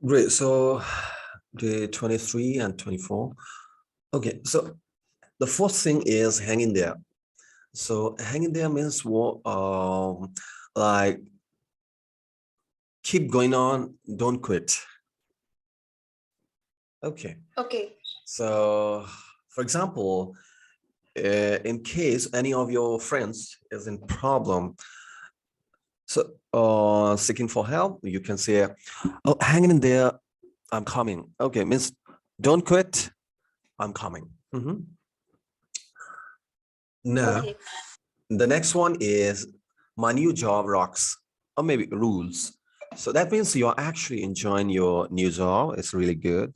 Great. So day 23 and 24. Okay. So the first thing is hang in there. So hang in there means what? Like keep going on, don't quit. Okay. Okay. So for example, in case any of your friends is in problem, so seeking for help, you can say, "Oh, hang in there, I'm coming." Okay, means don't quit, I'm coming. Mhm. Now, Okay. the next one is my new job rocks, or maybe rules. So that means you're actually enjoying your new job. It's really good.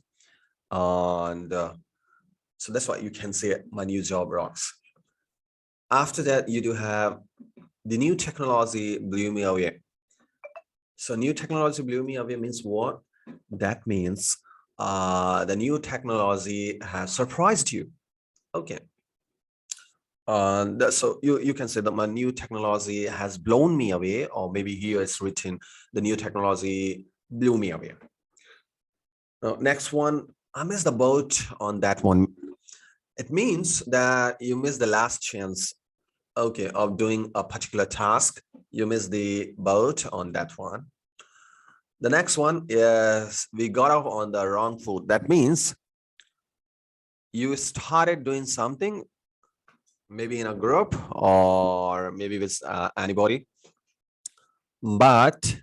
And so that's why you can say my new job rocks. After that, you do have the new technology blew me away. So new technology blew me away means what? That means the new technology has surprised you. Okay. So you can say that my new technology has blown me away, or maybe here it's written the new technology blew me away. Next one, I missed the boat on that one. It means that you missed the last chance, okay, of doing a particular task. You missed the boat on that one. The next one is we got off on the wrong foot. That means you started doing something, maybe in a group or maybe with anybody, but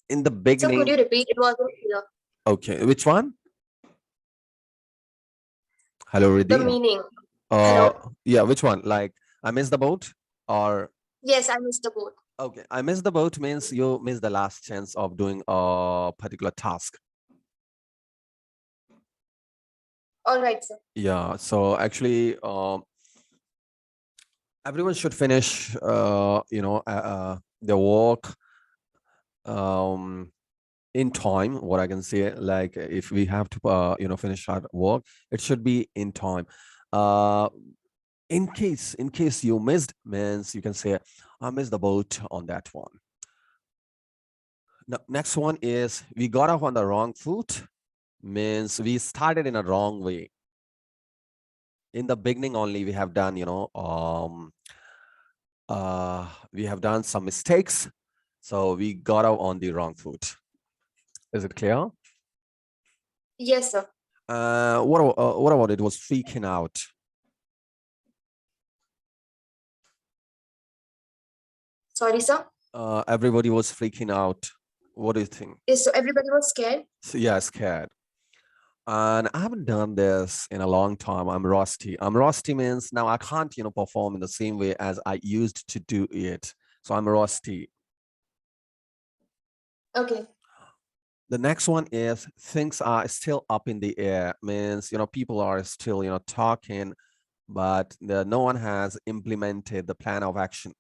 in the So could beginning. you repeat? It wasn't clear. Okay, which one? Hello, The Riddhi. meaning. Uh, Hello? yeah, which one? Like I missed the boat, or Yes, I missed the boat. okay, I missed the boat means you missed the last chance of doing a particular task. All right, sir. Yeah, so actually, everyone should finish, their work um, in time. What I can say, like if we have to, finish our work, it should be in time. Uh, in case you missed means you can say I missed the boat on that one. Now, next one is we got off on the wrong foot means we started in a wrong way. In the beginning only we have done, we have done some mistakes, so we got off on the wrong foot. Is it clear? Yes, sir. What about it was freaking out? Sorry, sir. Everybody was freaking out. What do you think? Yes, so everybody was scared. So, yeah, scared. And I haven't done this in a long time. I'm rusty. I'm rusty means now I can't, perform in the same way as I used to do it. So I'm rusty. Okay. The next one is things are still up in the air. Means, people are still, talking, but no one has implemented the plan of action.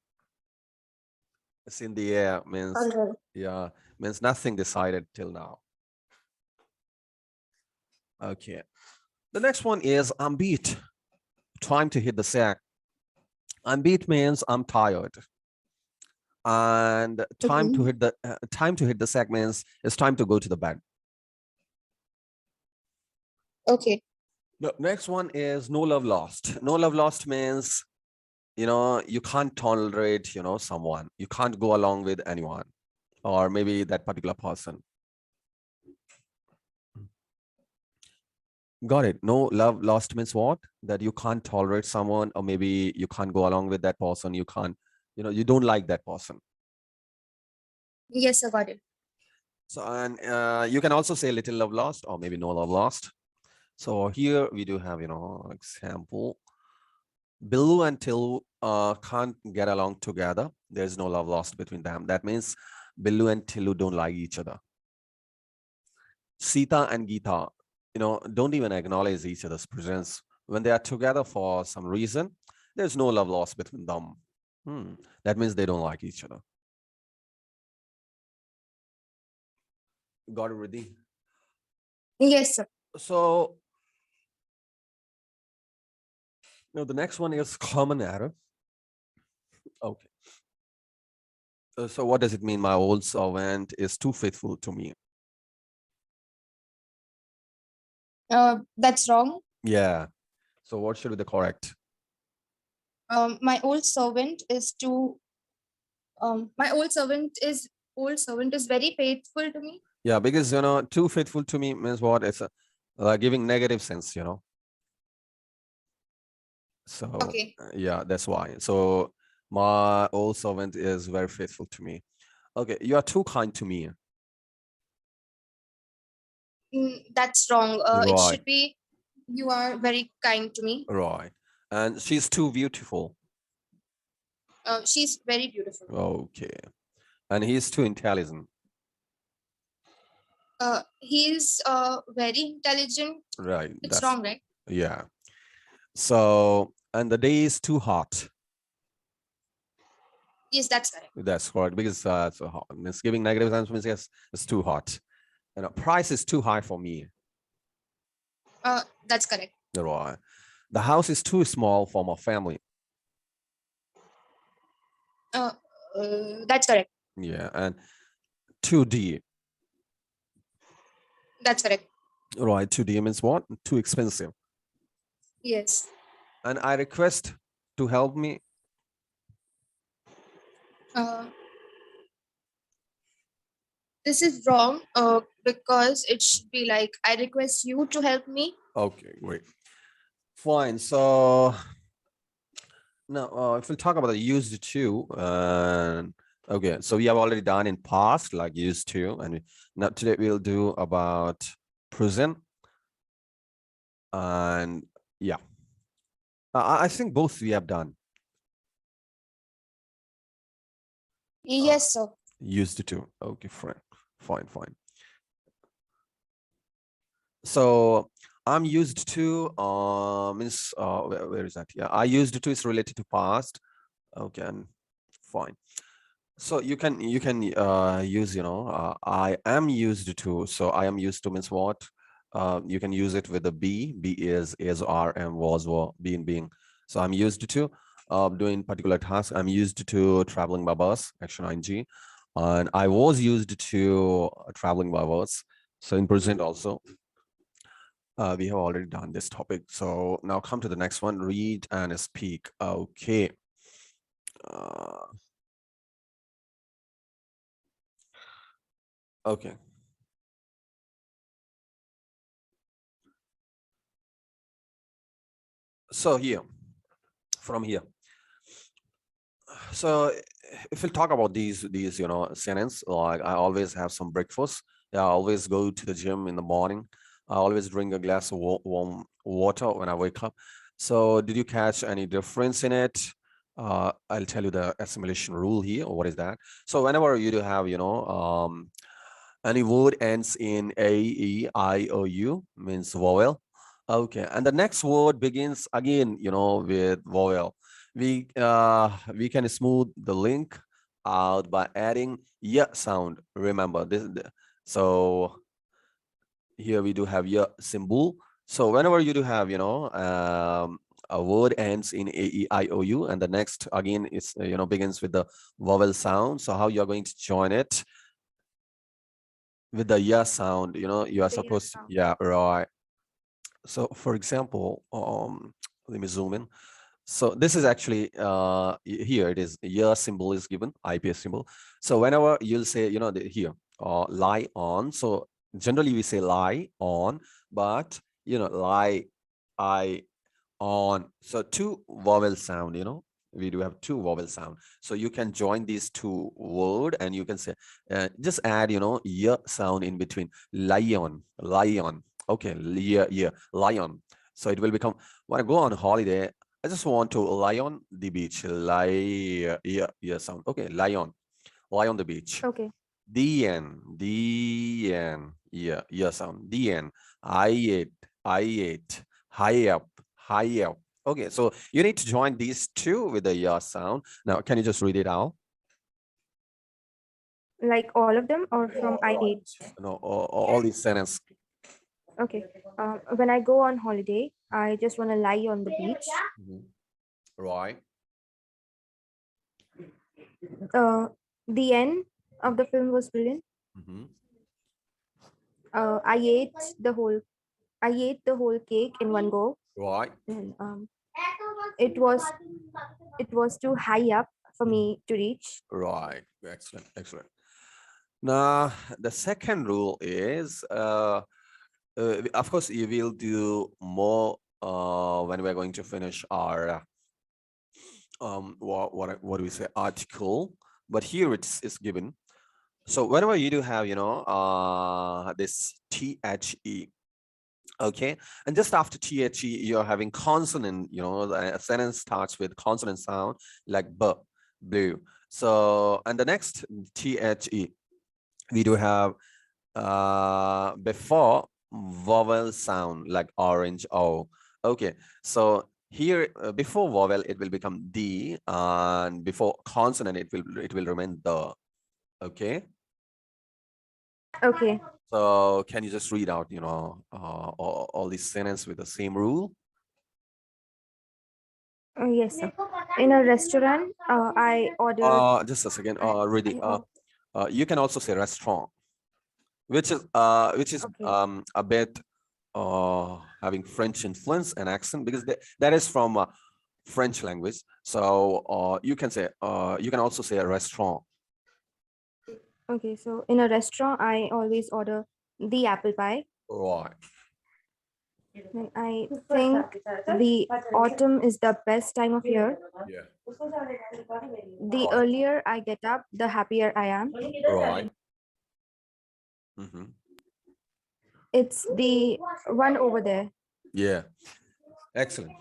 It's in the air All means, right. yeah, means nothing decided till now. Okay. The next one is I'm beat. Time to hit the sack. I'm beat means I'm tired. And Okay. time to hit the sack means it's time to go to the bed. Okay. The next one is no love lost. No love lost means you can't tolerate someone. You can't go along with anyone, or maybe that particular person. Got it. No love lost means what? That you can't tolerate someone, or maybe you can't go along with that person. You can't, you don't like that person. Yes, sir, got it. So, and you can also say little love lost, or maybe no love lost. So here we do have, example. Billu and Tilu can't get along together. There's no love lost between them. That means Billu and Tilu don't like each other. Sita and Geeta, don't even acknowledge each other's presence. When they are together for some reason, there's no love lost between them. Hmm. That means they don't like each other. Got it, Riddhi? Yes, sir. So now the next one is common error. Okay. So what does it mean? My old servant is too faithful to me. That's wrong. Yeah. So what should be the correct? My old servant is too. My old servant is very faithful to me. Yeah, because too faithful to me means what? It's giving negative sense, So Okay. yeah, that's why. So my old servant is very faithful to me. Okay, you are too kind to me. That's wrong. It Right, should be you are very kind to me. right. And she's too beautiful. She's very beautiful. Okay. And he's too intelligent. He's very intelligent. Right. It's That's wrong, right? yeah. So and the day is too hot. Yes, that's correct. That's correct because it's hot. It's giving negative sense means yes, it's too hot. Price is too high for me. That's correct. Right. The house is too small for my family. Uh, that's correct. Yeah. And too deep. That's correct. Right. Too deep means what? Too expensive. Yes. And I request to help me. Uh, this is wrong. Because it should be like I request you to help me. Okay, great. Fine. So now if we talk about the used to, and okay, so we have already done in past like used to, and now today we'll do about present. And yeah, I think both we have done Yes, sir. used to. Okay, fine, fine, fine. So I'm used to means where is that? Yeah, I used to is related to past. Okay, and fine. So you can use I am used to. So I am used to means what? You can use it with the be is are and was were being. So I'm used to doing particular task. I'm used to traveling by bus, action ing, and I was used to traveling by bus. So in present also we have already done this topic. So now come to the next one, read and speak. Okay. uh, okay. So here, from here, so if we talk about these sentence, like I always have some breakfast. Yeah, I always go to the gym in the morning. I always drink a glass of warm water when I wake up. So did you catch any difference in it? I'll tell you the assimilation rule here. What is that? So whenever you do have any word ends in a, e, I, o, u, means vowel. Okay, and the next word begins again, with vowel. We can smooth the link out by adding y sound. Remember this. So here we do have y symbol. So whenever you do have, a word ends in a, e, I, o, u, and the next again is begins with the vowel sound. So how you're going to join it? With the yeah sound, you are The yeah supposed to, sound. yeah, right. So for example, let me zoom in. So this is actually here it is, yeah symbol is given, ips symbol. So whenever you'll say, here, lie on. So generally we say lie on, but lie, I, on. So two vowel sound, we do have two vowel sound. So you can join these two word and you can say, just add, yeah sound in between. Lion, lion. Okay, yeah, yeah, lion. So it will become, when I go on holiday, I just want to lie on the beach. Lie, yeah, yeah sound. Okay, lion, lie on the beach. Okay. The end, yeah, yeah sound. The end. I ate, high up, high up. Okay, so you need to join these two with the yeah sound. Now, can you just read it out? Like all of them or from I Right. eight? No, all these sentences. Okay. When I go on holiday, I just want to lie on the beach. Mhm. Right. Uh, the end of the film was brilliant. Mhm. I ate the whole. I ate the whole cake in one go. Right. And it was too high up for me to reach. Right. Excellent. Excellent. Now, the second rule is, of course, you will do more when we're going to finish our what do we say, article. But here it's given. So whenever you do have, this THE, okay, and just after THE, you're having consonant, a sentence starts with consonant sound like B, blue. So, and the next THE, we do have before vowel sound like orange O. Okay, so here before vowel it will become D, and before consonant it will remain the. Okay. Okay. So can you just read out, all these sentences with the same rule? Yes, sir. In a restaurant, I ordered. Just a second. I, Really. I, You can also say restaurant, which is okay. a bit having French influence and accent, because that is from French language. So you can also say a restaurant. Okay. So in a restaurant, I always order the apple pie. Right. And I think the autumn is the best time of year. Yeah. The earlier I get up, the happier I am. Right. Mm-hmm. It's the one over there. Yeah. Excellent.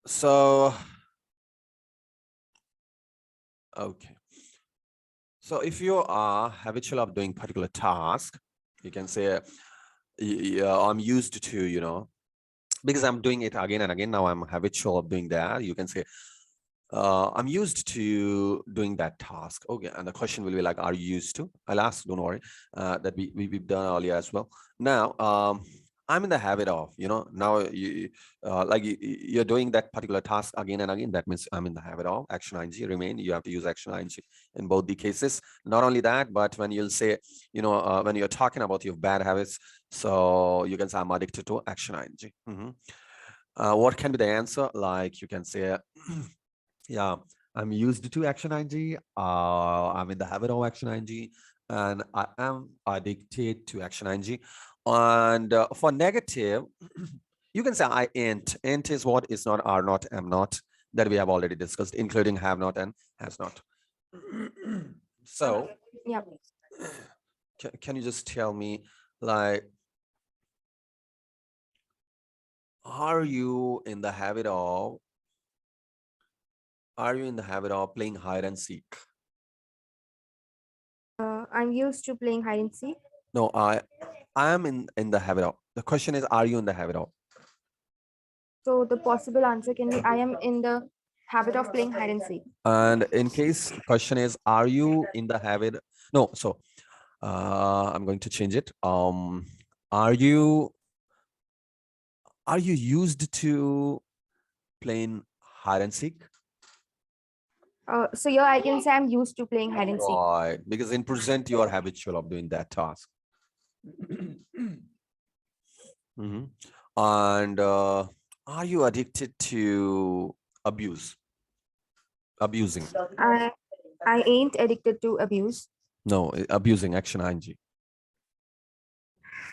So, okay. So if you are habitual of doing particular task, you can say, yeah, I'm used to, because I'm doing it again and again. Now I'm habitual of doing that. You can say, I'm used to doing that task. Okay. And the question will be like, are you used to? I'll ask, don't worry, that we've done earlier as well. Now, I'm in the habit of, now like you're doing that particular task again and again. That means I'm in the habit of action ing remain. You have to use action ing in both the cases. Not only that, but when you'll say, when you're talking about your bad habits, so you can say I'm addicted to action ing. What can be the answer? Like you can say, yeah, I'm used to action ing. I'm in the habit of action ing, and I am addicted to action ing. And for negative, you can say I ain't. Ain't is what is not, are not, am not, that we have already discussed, including have not and has not. So, Yeah. can you just tell me, like, are you in the habit of playing hide and seek? I'm used to playing hide and seek. No, I am in the habit of. The question is, are you in the habit of? So the possible answer can be I am in the habit of playing hide and seek. And in case question is, are you in the habit? No, so I'm going to change it. Are you used to playing hide and seek? So here I can say I'm used to playing hide and seek. Right, because in present you are habitual of doing that task. Mhm. And are you addicted to abusing? I I ain't addicted to abuse. No, abusing action ing.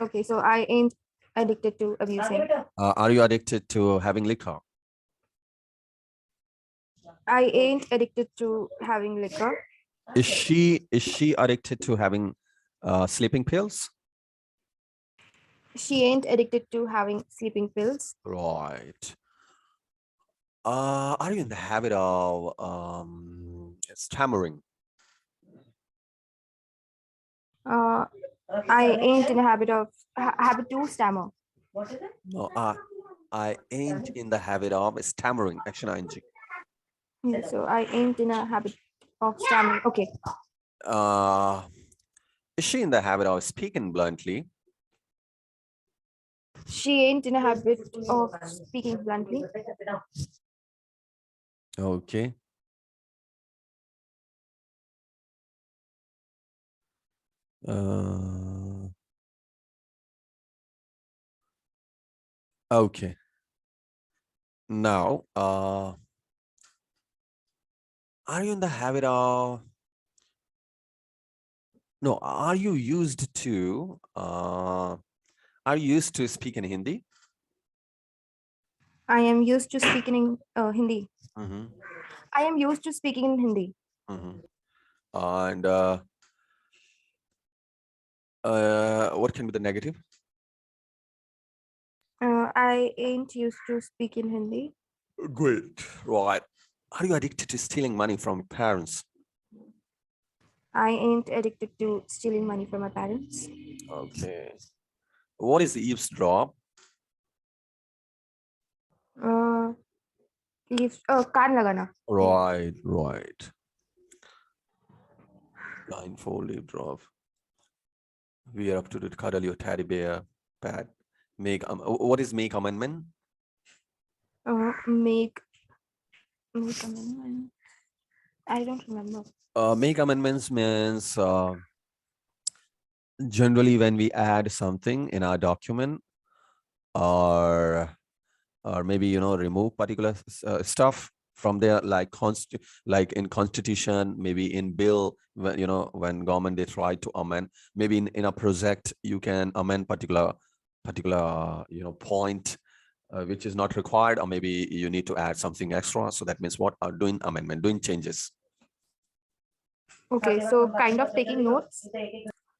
Okay, so I ain't addicted to abusing. Are you addicted to having liquor? I ain't addicted to having liquor. Is she addicted to having sleeping pills? She ain't addicted to having sleeping pills. Right. Are you in the habit of stammering? Uh, I ain't in a habit to stammer. No, I ain't in the habit of stammering action ing. Yeah, so I ain't in a habit of stammering. Okay. Uh, is she in the habit of speaking bluntly? She ain't in a habit of speaking bluntly. Okay. Uh, Okay. Now, are you in the habit of no? Are you used to speak in Hindi? I am used to speaking in Hindi. Mm-hmm. I am used to speaking in Hindi. Mm-hmm. And what can be the negative? I ain't used to speak in Hindi. Great. Right. Are you addicted to stealing money from parents? I ain't addicted to stealing money from my parents. Okay. What is the eavesdrop? Uh, कान लगाना. Right, right. Blindfold eavesdrop. We are up to the cuddle your teddy bear, Pat. What is make amendment? Make amendment. I don't remember. Make amendments means generally when we add something in our document or maybe remove particular stuff from there, like like in constitution, maybe in bill, when government they try to amend, maybe in a project you can amend particular point which is not required, or maybe you need to add something extra. So that means what are doing amendment, doing changes. Okay, so kind of taking notes.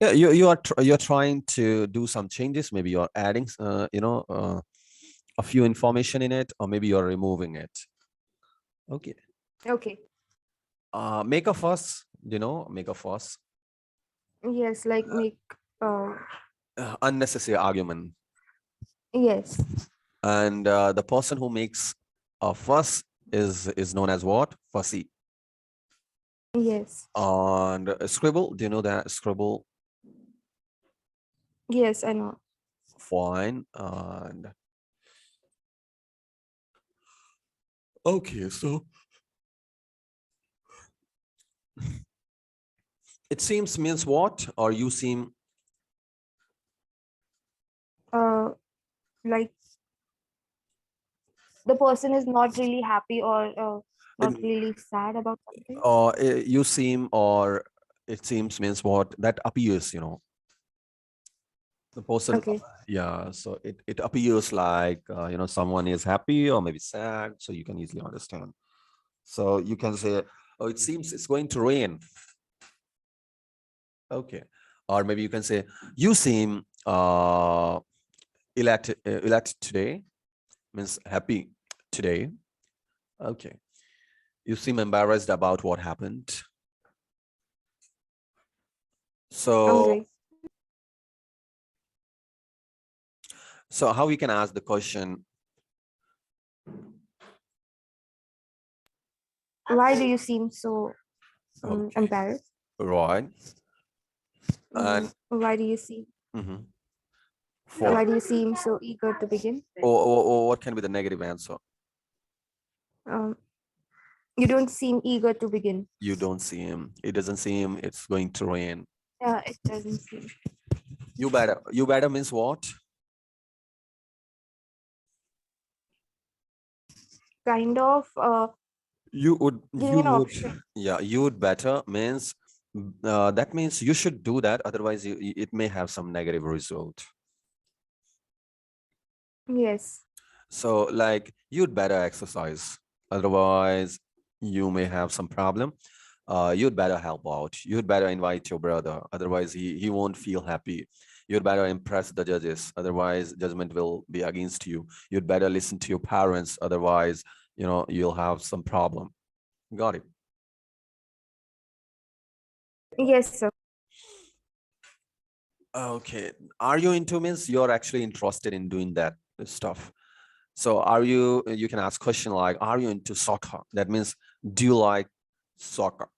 Yeah, you're trying to do some changes. Maybe you're adding a few information in it, or maybe you're removing it. Okay. Okay. Make a fuss, make a fuss. Yes, like make. Unnecessary argument. Yes. And the person who makes a fuss is known as what? Fussy. Yes. And scribble, do you know that scribble? Yes, I know. Fine. And okay, so it seems means what? Or you seem Like the person is not really happy or not in- really sad about something. or you seem, or it seems means what? That appears, the person. Okay. Yeah, so it appears like someone is happy or maybe sad, so you can easily understand. So you can say, oh, it seems it's going to rain. Okay. Or maybe you can say, you seem elated today, means happy today. Okay. You seem embarrassed about what happened. So Okay. so how we can ask the question, Why do you seem so okay, embarrassed? right? And Why do you seem mhm. why For do you seem so eager to begin? or what can be the negative answer? Um, you don't seem eager to begin. You don't see him. It doesn't seem it's going to rain. Yeah, it doesn't seem. You better means what? Kind of You would, giving you an would, option. yeah, you would better means that means you should do that. Otherwise, it may have some negative result. Yes. So, like, you'd better exercise. Otherwise, you may have some problem. You'd better help out. You'd better invite your brother. Otherwise, he won't feel happy. You'd better impress the judges. Otherwise, judgment will be against you. You'd better listen to your parents. Otherwise, you'll have some problem. Got it. Yes, sir. Okay. Are you into means you're actually interested in doing that stuff? So you can ask question like, are you into soccer? That means, do you like soccer?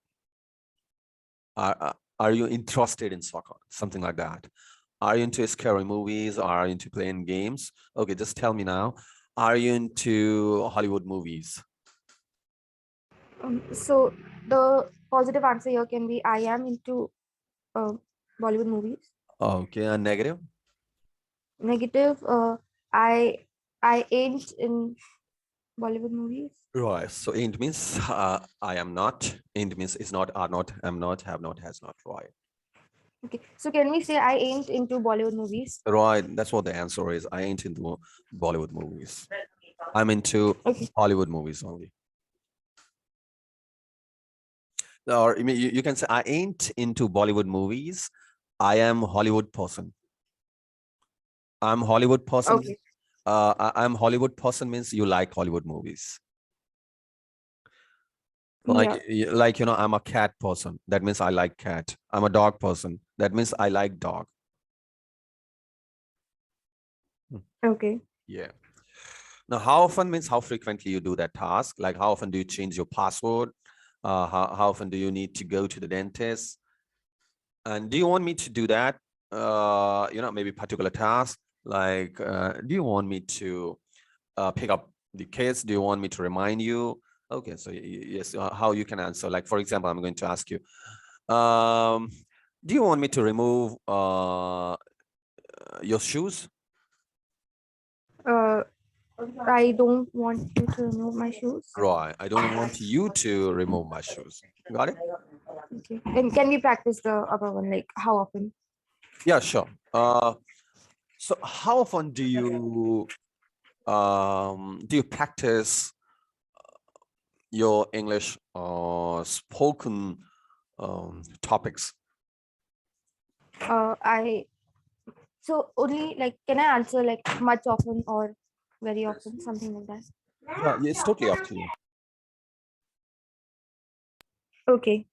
Are you interested in soccer? Something like that. Are you into scary movies? Are you into playing games? Okay, just tell me now. Are you into Hollywood movies? So the positive answer here can be I am into uh, Bollywood movies. Okay, and negative? Negative, I I ain't in Bollywood movies. Right. So ain't means I am not. Ain't means is not, are not, am not, have not, has not. Right. Okay. So can we say I ain't into Bollywood movies? Right. That's what the answer is. I ain't into Bollywood movies. I'm into Okay. Hollywood movies only. Or I mean, you can say I ain't into Bollywood movies. I am Hollywood person. I'm Hollywood person. Okay. I'm Hollywood person means you like Hollywood movies. Yeah. Like, I'm a cat person. That means I like cat. I'm a dog person. That means I like dog. Okay. Yeah. Now, how often means how frequently you do that task? Like how often do you change your password? How often do you need to go to the dentist? And do you want me to do that? Maybe particular task. Like, do you want me to pick up the kids? Do you want me to remind you? Okay, so yes, how you can answer. Like, for example, I'm going to ask you, do you want me to remove your shoes? Uh, I don't want you to remove my shoes. Right. I don't want you to remove my shoes. Got it? Okay. And can we practice the other one? Like how often? Yeah, sure. So how often do you practice your English spoken topics? I so only like can I answer like much often or very often, something like that? Yeah, it's totally up to you. Okay.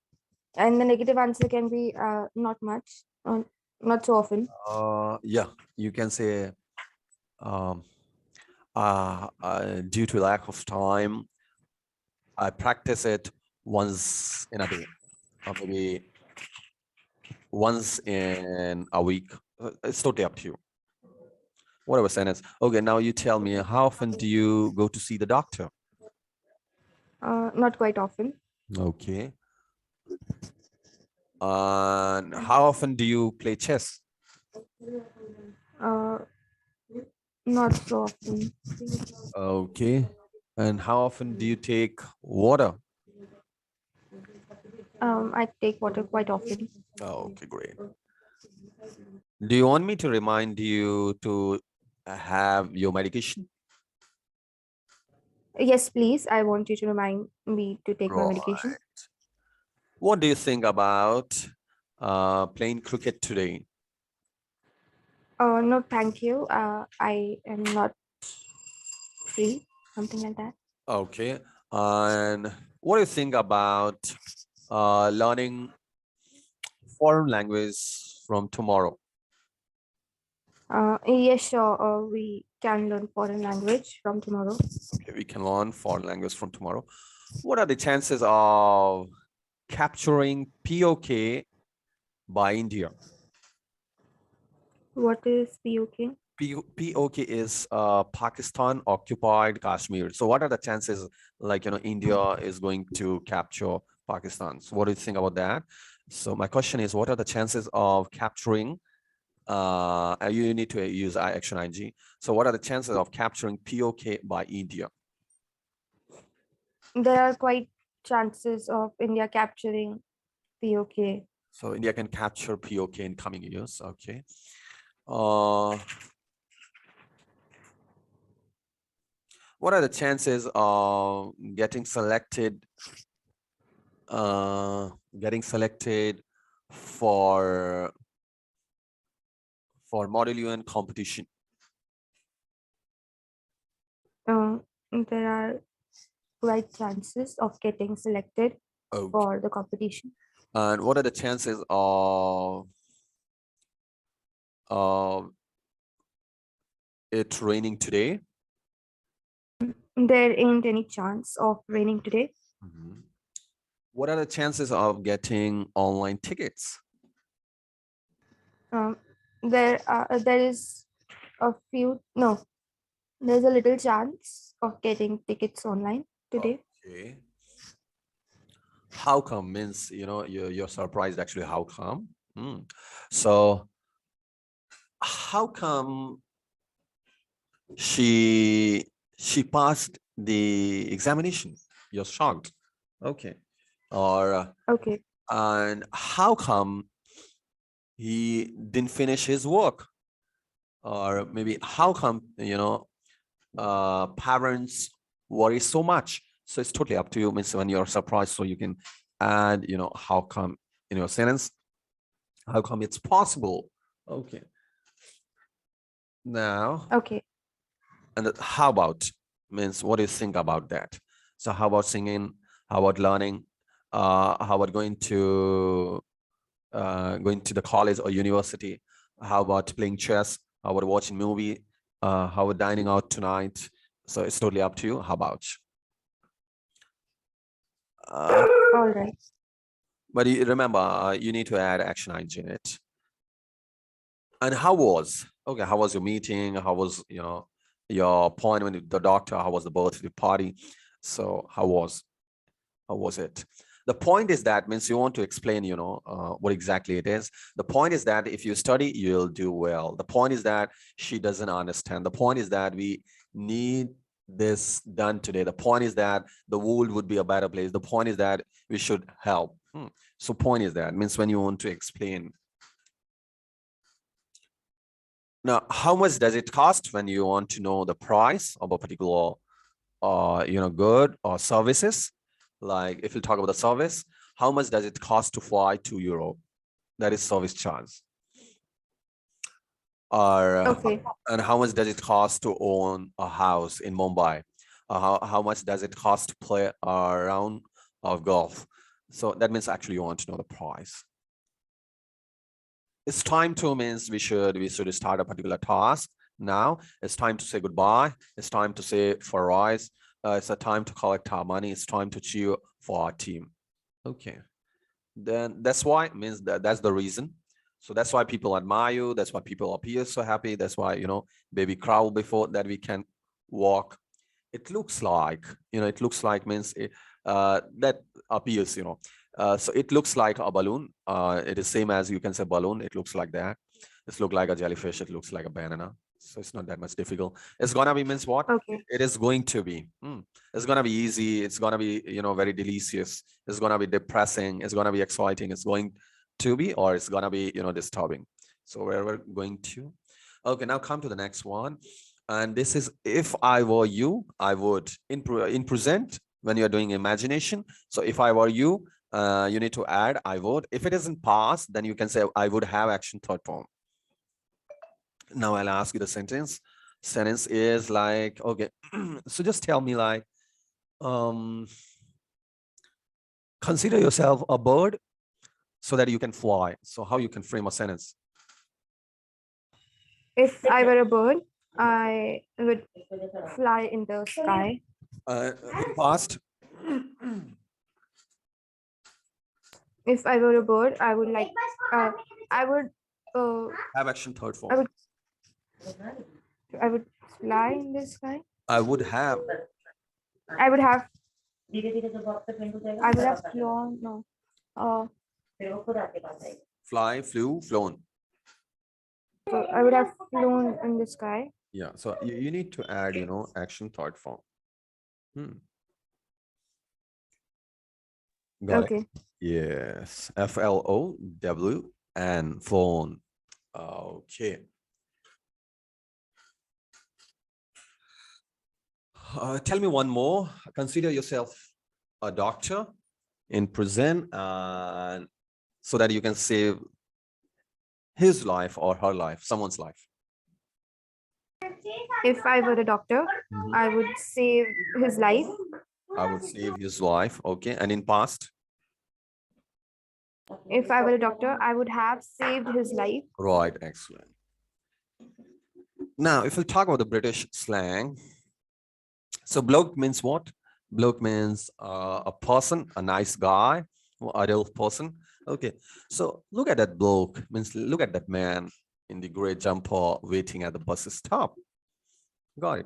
And the negative answer can be not much or not so often. Yeah, you can say um, due to lack of time, I practice it once in a day, or maybe once in a week. It's totally up to you. Whatever sentence. Okay, now you tell me, how often do you go to see the doctor? Not quite often. Okay. And how often do you play chess? Uh, Not so often. Okay. And how often do you take water? I take water quite often. Okay, great. Do you want me to remind you to have your medication? Yes, please. I want you to remind me to take my medication. Right. What do you think about playing cricket today? No, thank you. I am not free. Something like that. Okay. And what do you think about learning foreign language from tomorrow? Yes, sure. We can learn foreign language from tomorrow. Okay, we can learn foreign language from tomorrow. What are the chances of capturing POK by India? What is POK? POK is Pakistan occupied Kashmir. So what are the chances like, India is going to capture Pakistan? So what do you think about that? So my question is, what are the chances of capturing, you need to use action ing. So what are the chances of capturing POK by India? There are quite chances of India capturing POK. So India can capture POK in coming years. Okay. Uh, what are the chances of getting selected for Model UN competition? There are quite chances of getting selected Okay. for the competition. And what are the chances of it raining today? There ain't any chance of raining today. Mhm. What are the chances of getting online tickets? There is a few. No, there's a little chance of getting tickets online today. Okay. How come means, you're surprised actually, how come? So how come she passed the examination. You're shocked. Okay. Or Okay. and how come he didn't finish his work? Or maybe how come, parents worry so much? So it's totally up to you. Means when you're surprised, so you can add, how come in your sentence, how come it's possible? Okay. Now, Okay. and how about means what do you think about that? So how about singing? How about learning? How about going to the college or university? How about playing chess? How about watching movie? How about dining out tonight? So it's totally up to you. How about? Uh, All right. but you remember, you need to add action ing in it. And how was? Okay, how was your meeting? How was, your appointment with the doctor? How was the birthday party? So how was? How was it? The point is that means you want to explain, what exactly it is. The point is that if you study, you'll do well. The point is that she doesn't understand. The point is that we need this done today. The point is that the world would be a better place. The point is that we should help. So point is that means when you want to explain. Now, how much does it cost when you want to know the price of a particular good or services? Like if you talk about the service, how much does it cost to fly to Europe? That is service charge. Or Okay. and how much does it cost to own a house in Mumbai? How much does it cost to play a round of golf? So that means actually you want to know the price. It's time to means we should start a particular task. Now it's time to say goodbye. It's time to say for rise. It's a time to collect our money. It's time to cheer for our team. Okay. Then that's why means that's the reason. So that's why people admire you. That's why people appear so happy. That's why, baby crawl before that we can walk. It looks like, it looks like means that appears, so it looks like a balloon. It is same as you can say balloon. It looks like that. It looks like a jellyfish. It looks like a banana. So it's not that much difficult. It's gonna be means what? Okay. It is going to be. It's gonna be easy. It's gonna be, very delicious. It's gonna be depressing. It's gonna be exciting. It's going to be, or it's gonna be, disturbing. So where we're going to. Okay, now come to the next one. And this is if I were you, I would in present when you're doing imagination. So if I were you, you need to add I would. If it isn't past, then you can say I would have action third form. Now I'll ask you the sentence. Sentence is like, okay, so just tell me like, um, consider yourself a bird so that you can fly. So how you can frame a sentence? If I were a bird, I would fly in the sky. In past, If I were a bird, I would I would, have action third I form. would, I would fly in the sky. I would have. I would have, I would have flown. No, uh, Fly, flew, flown. so I would have flown in the sky. Yeah. So you need to add, action third form. Got it. Okay. Yes. FLOWN, phone. Okay. Tell me one more. Consider yourself a doctor in prison, so that you can save his life or her life, someone's life. If I were a doctor, I would save his life. I would save his life. Okay. And in past? If I were a doctor, I would have saved his life. Right. Excellent. Now, if we talk about the British slang, so bloke means what? Bloke means a person, a nice guy, or adult person. Okay. So look at that bloke, means look at that man in the gray jumper waiting at the bus stop. Got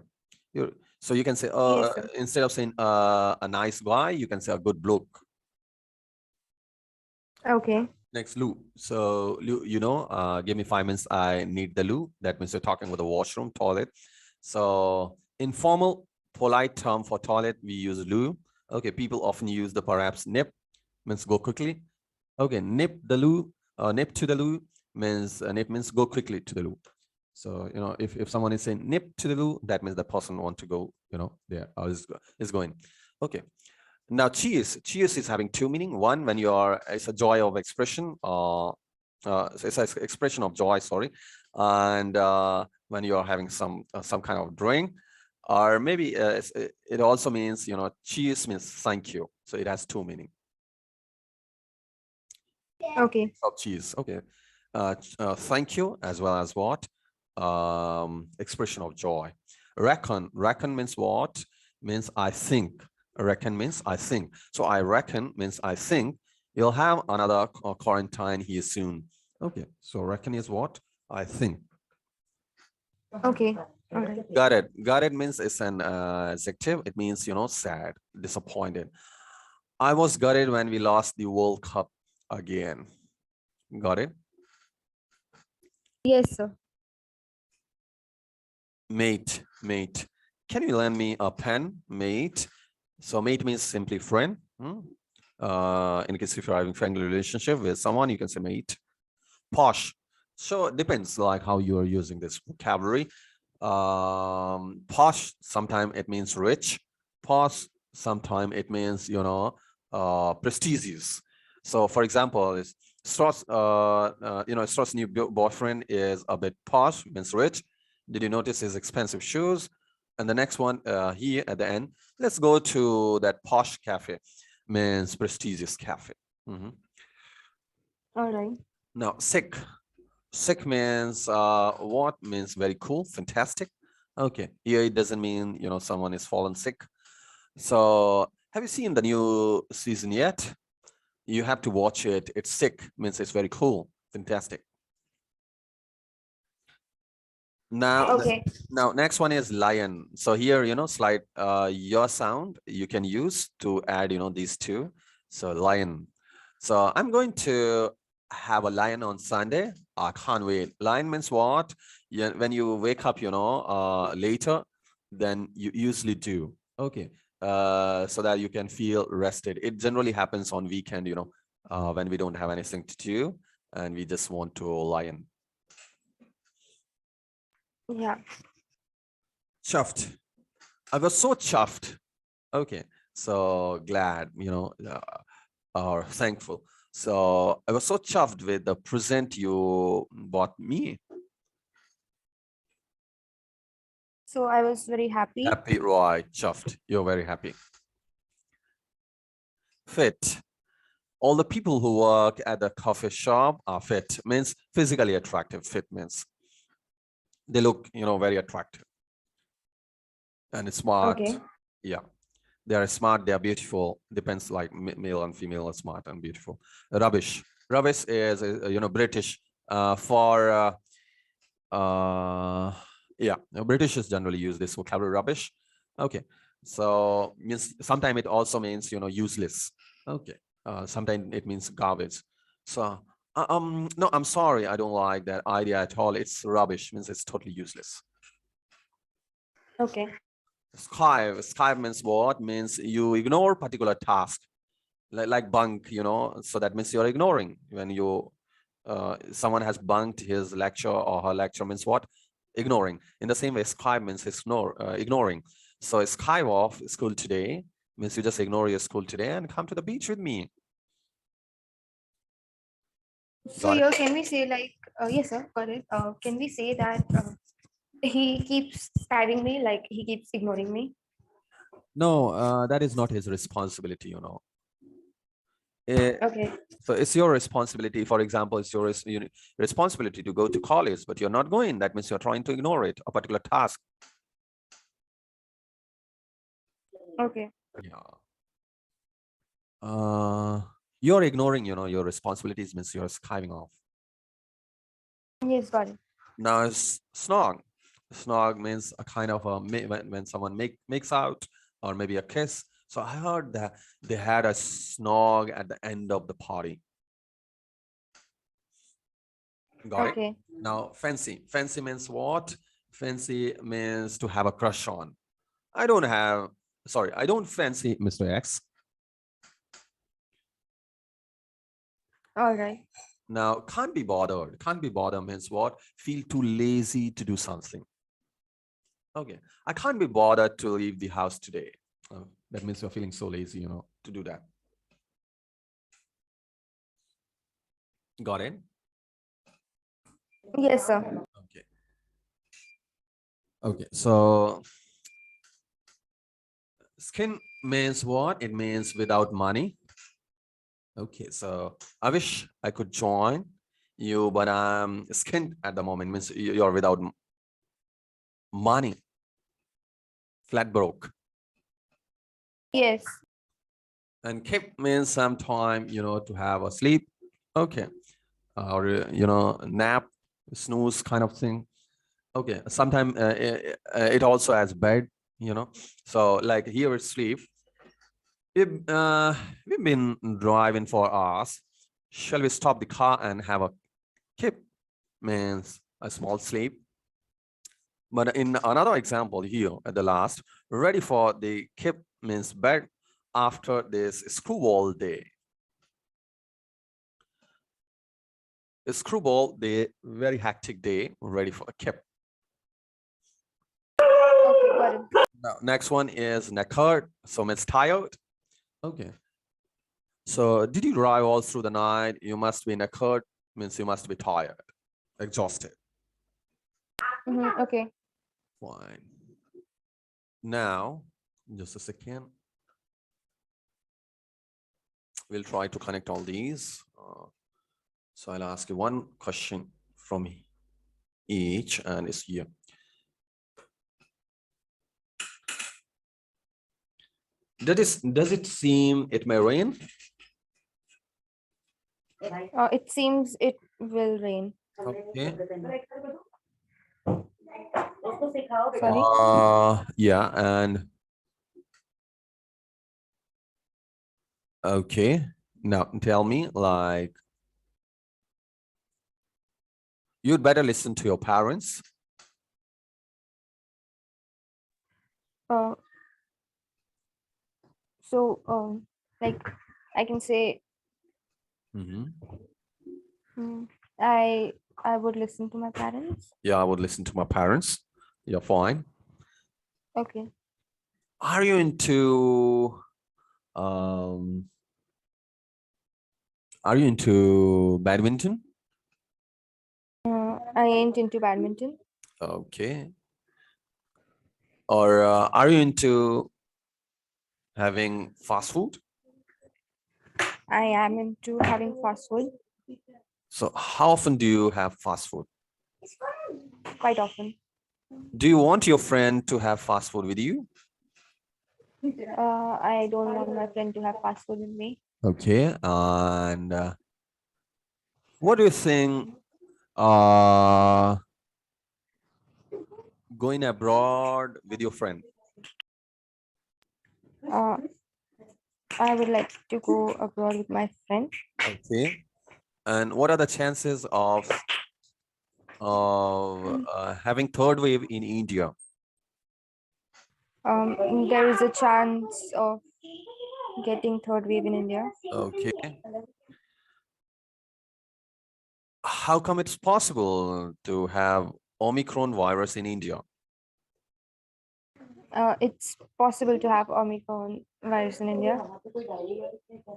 it. So you can say, Yes, sir. instead of saying a nice guy, you can say a good bloke. Okay. Next, loo. So, loo, give me 5 minutes. I need the loo. That means you're talking about the washroom, toilet. So informal, polite term for toilet, we use loo. Okay, people often use the perhaps nip, means go quickly. Okay, nip the loo, nip to the loo means nip means go quickly to the loo. So if someone is saying nip to the loo, that means the person want to go, there or is going. Okay. Now cheers is having two meaning. One, when you are, it's a joy of expression, it's an expression of joy, sorry. And when you are having some kind of drink, or maybe it also means, cheers means thank you. So it has two meaning. Okay. Of cheese. Okay. Thank you, as well as what? Expression of joy. Reckon. Reckon means what? Means I think. Reckon means I think. So I reckon means I think you'll have another quarantine here soon. Okay. So reckon is what? I think. Okay. All right. Got it. Got it means it's an adjective. It means, sad, disappointed. I was gutted when we lost the World Cup again. Got it? Yes, sir. Mate. Can you lend me a pen, mate? So mate means simply friend. In case if you're having friendly relationship with someone, you can say mate. Posh. So it depends like how you are using this vocabulary. Posh, sometimes it means rich. Posh, sometimes it means, prestigious. So for example, is Stross, Stross' new boyfriend is a bit posh, means rich. Did you notice his expensive shoes? And the next one here at the end, let's go to that posh cafe, means prestigious cafe. All right. Now, sick. Sick means what? Means very cool, fantastic. Okay, here it doesn't mean, someone is fallen sick. So have you seen the new season yet? You have to watch it. It's sick, means it's very cool, fantastic. Now, Okay. now next one is lion. So here, slide your sound you can use to add, these two. So lion. So I'm going to have a lion on Sunday. I can't wait. Lion means what? Yeah, when you wake up, later than you usually do. Okay. So that you can feel rested. It generally happens on weekend, when we don't have anything to do and we just want to lion. Yeah. Chuffed. I was so chuffed. Okay, so glad, or thankful. So I was so chuffed with the present you bought me. So I was very happy. Happy, right? Chuffed. You're very happy. Fit. All the people who work at the coffee shop are fit. Means physically attractive. Fit means they look, very attractive and smart. Okay. Yeah. They are smart, they are beautiful. Depends, like male and female are smart and beautiful. Rubbish. Rubbish is, British for yeah, Britishers generally use this vocabulary, rubbish. Okay, so means sometimes it also means, useless. Okay, sometimes it means garbage. So no, I'm sorry, I don't like that idea at all. It's rubbish, means it's totally useless. Okay. Skive means what? Means you ignore particular task, like bunk, so that means you're ignoring. When you someone has bunked his lecture or her lecture, means what? Ignoring. In the same way, skive means ignoring. So skive off school today means you just ignore your school today and come to the beach with me. So here, can we say like, yes, sir, got it. Can we say that he keeps skiving me, like he keeps ignoring me? No, that is not his responsibility, Okay. So it's your responsibility. For example, it's your responsibility to go to college, but you're not going. That means you're trying to ignore it, a particular task. Okay. Yeah. You're ignoring, your responsibilities, means you're skiving off. Yes, got it. Now it's snog. Snog means a kind of when someone makes out, or maybe a kiss. So I heard that they had a snog at the end of the party. Got it? Okay. Now fancy. Fancy means what? Fancy means to have a crush on. I don't have, sorry, I don't fancy Mr. X. All right. Now, can't be bothered. Can't be bothered means what? Feel too lazy to do something. Okay, I can't be bothered to leave the house today. That means you're feeling so lazy, to do that. Got it? Yes, sir. Okay. Okay, so skin means what? It means without money. Okay, so I wish I could join you, but I'm skint at the moment, means you're without money, flat broke. Yes. And keep means sometime, to have a sleep. Okay. Or, nap, snooze kind of thing. Okay. Sometime it also has bed, So like here it's sleep. We've been driving for hours. Shall we stop the car and have a kip? Means a small sleep. But in another example here at the last, ready for the kip means bed after this screwball day. A screwball day, very hectic day, ready for a kip. Okay, got it. Now, next one is knackered, so means tired. Okay. So did you drive all through the night? You must be knackered, means you must be tired, exhausted. Okay. Fine. Now, just a second. We'll try to connect all these. So I'll ask you one question from each, and it's here. Does it seem it may rain? It seems it will rain. Okay. Sorry. Yeah, and okay. Now tell me, like, you'd better listen to your parents. Uh, so, like, I can say, Mhm. mm, I would listen to my parents. Yeah, I would listen to my parents. You're fine. Okay. Are you into um badminton? I ain't into badminton. Okay. Or are you into having fast food? I am into having fast food So how often do you have fast food? quite often. Do you want your friend to have fast food with you? I don't want my friend to have fast food with me. Okay. And what do you think uh going abroad with your friend? Uh, I would like to go abroad with my friend. Okay. And what are the chances of having third wave in India? There is a chance of getting third wave in India. Okay. How come it's possible to have Omicron virus in India? It's possible to have Omicron virus in India.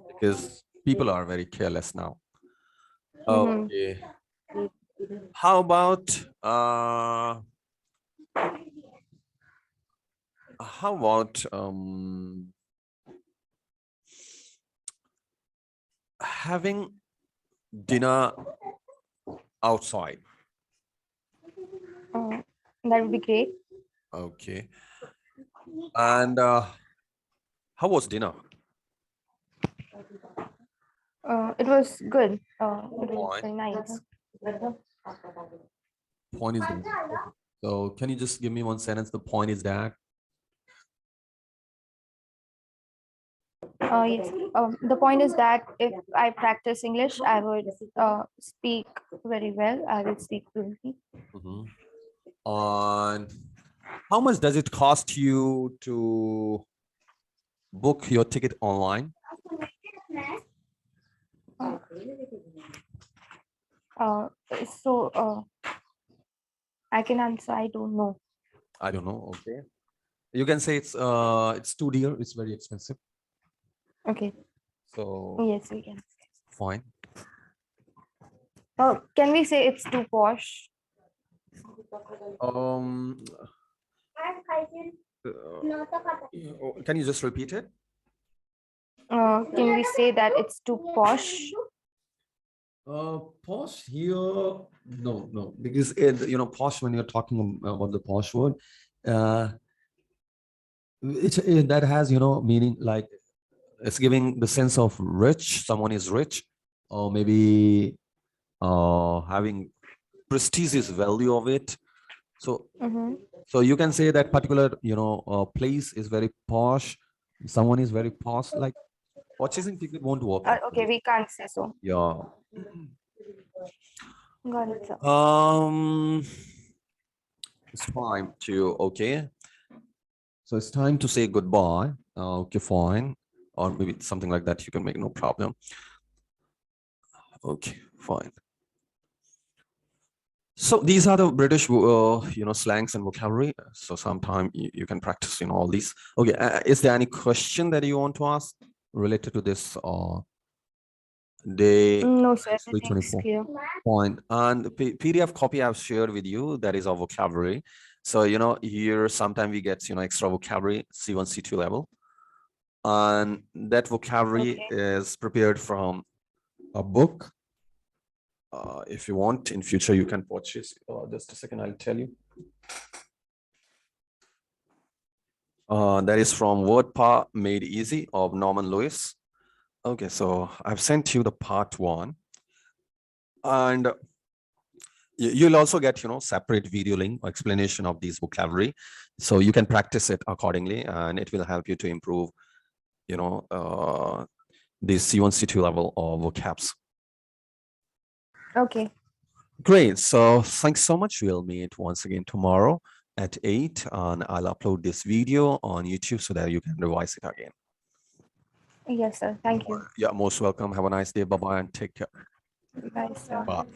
Because people are very careless now. Mhm. Okay. How about having dinner outside? That would be great. Okay. And how was dinner? It was good. It was Fine. very nice. Point is that. Okay. So can you just give me one sentence? The point is that. Yes. The point is that if I practice English, I would speak very well. I will speak fluently. Mhm. And how much does it cost you to book your ticket online? So I can answer. I don't know. I don't know. Okay. You can say it's too dear. It's very expensive. Okay. So Yes, we can. fine. Can we say it's too posh? Um, can you just repeat it? Can we say that it's too posh? Posh here, no, because posh, when you're talking about the posh word, uh, that has meaning like it's giving the sense of rich. Someone is rich, or maybe having prestigious value of it. So Mm-hmm. so you can say that particular place is very posh. Someone is very posh. Like purchasing ticket won't work Okay, actually. we can't say so. Yeah. Got it, sir. It's time to okay. So it's time to say goodbye. Okay, fine. Or maybe something like that. You can make no problem. Okay, fine. So these are the British, slangs and vocabulary. So sometime you can practice, all these. Okay, is there any question that you want to ask related to this day No, sir. Everything's 324? clear. Fine. And the PDF copy I've shared with you, that is our vocabulary. So, here sometimes we get, extra vocabulary, C1, C2 level. And that vocabulary Okay. is prepared from a book. If you want, in future, you can purchase. Just a second, I'll tell you. That is from Word Power Made Easy of Norman Lewis. Okay, so I've sent you the part 1. And you'll also get, separate video link or explanation of these vocabulary. So you can practice it accordingly, and it will help you to improve, this C1, C2 level of vocabs. Okay. Great. So thanks so much. We'll meet once again tomorrow at 8, and I'll upload this video on YouTube so that you can revise it again. Yes, sir. Thank you. Yeah, most welcome. Have a nice day. Bye-bye and take care. Bye, sir. Bye.